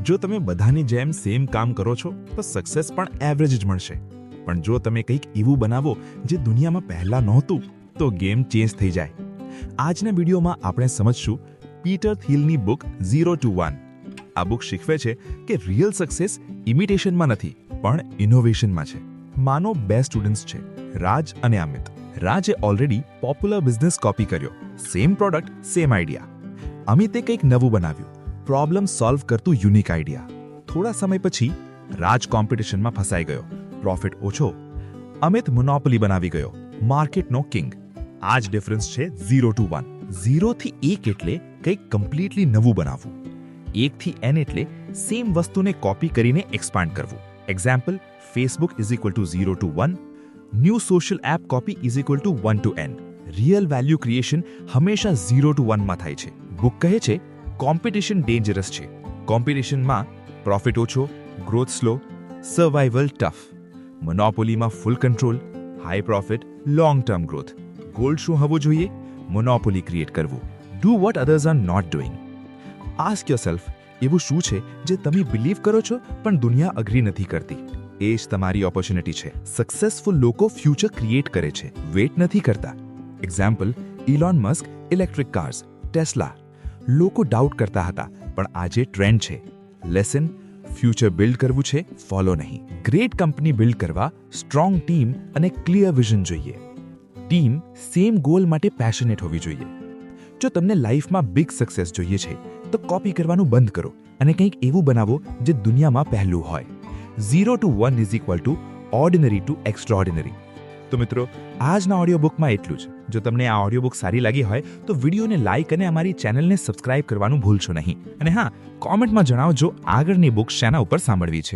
જો તમે બધાની જેમ સેમ કામ કરો છો તો સક્સેસ પણ એવરેજ જ મળશે, પણ જો તમે કંઈક એવું બનાવો જે દુનિયામાં પહેલા નહોતું તો ગેમ ચેન્જ થઈ જાય. આજના વિડીયોમાં આપણે સમજશું પીટર થિલની બુક 0 to 1. આ બુક શીખવે છે કે રિયલ સક્સેસ ઇમિટેશનમાં નથી પણ ઇનોવેશનમાં છે. માનો બે સ્ટુડન્ટ્સ છે, રાજ અને અમિત. રાજે ઓલરેડી પોપ્યુલર બિઝનેસ કોપી કર્યો, સેમ પ્રોડક્ટ સેમ આઈડિયા. અમિતે કંઈક નવું બનાવ્યું, પ્રોબ્લેમ સોલ્વ કરતું યુનિક આઈડિયા. થોડા સમય પછી રાજ કોમ્પિટિશનમાં ફસાઈ ગયો, પ્રોફિટ ઓછો. અમિત મોનોપોલી બનાવી ગયો, માર્કેટનો કિંગ. આ જ ડિફરન્સ છે 0 to 1. 0 થી 1 એટલે કંઈક કમ્પ્લીટલી નવું બનાવવું. 1 થી n એટલે સેમ વસ્તુને કોપી કરીને એક્સપાન્ડ કરવું. Example, Facebook is equal to 0 to 1. New social app copy is equal to 1 to n. Real value creation હંમેશા 0 to 1 માં થાય છે. બુક કહે છે કોમ્પિટિશન ડેન્જરસ છે. કોમ્પિટિશનમાં પ્રોફિટ ઓછો, ગ્રોથ સ્લો, સર્વાઇવલ ટફ. મોનોપોલીમાં full control, high profit, long term growth. Goal શું હોવો જોઈએ? મોનોપોલી ક્રિએટ કરવું. Do what others are not doing. Ask yourself, એવું શું છે જે તમે બિલીવ કરો છો પણ દુનિયા અગ્રી નથી કરતી? એ જ તમારી ઓપોર્ચ્યુનિટી છે. સક્સેસફુલ લોકો ફ્યુચર ક્રિએટ કરે છે, વેઇટ નથી કરતા. Example, Elon Musk, electric cars, tesla. લોકો ડાઉટ કરતા હતા પણ આજે ટ્રેન્ડ છે. લેસન, ફ્યુચર બિલ્ડ કરવું છે, ફોલો નહીં. ગ્રેટ કંપની બિલ્ડ કરવા સ્ટ્રોંગ ટીમ અને ક્લિયર વિઝન જોઈએ. ટીમ સેમ ગોલ માટે પેશનેટ હોવી જોઈએ. જો તમને લાઈફમાં બિગ સક્સેસ જોઈએ છે તો કોપી કરવાનું બંધ કરો અને કંઈક એવું બનાવો જે દુનિયામાં પહેલું હોય. 0 to 1 is equal to ordinary to extraordinary. તો મિત્રો, આજના ઓડિયો બુકમાં એટલું જ. જો તમને આ ઓડિયો બુક સારી લાગી હોય તો વિડીયોને લાઇક અને અમારી ચેનલને સબસ્ક્રાઇબ કરવાનું ભૂલશો નહીં. અને હા, કોમેન્ટમાં જણાવજો આગળની બુક શેના ઉપર સાંભળવી છે.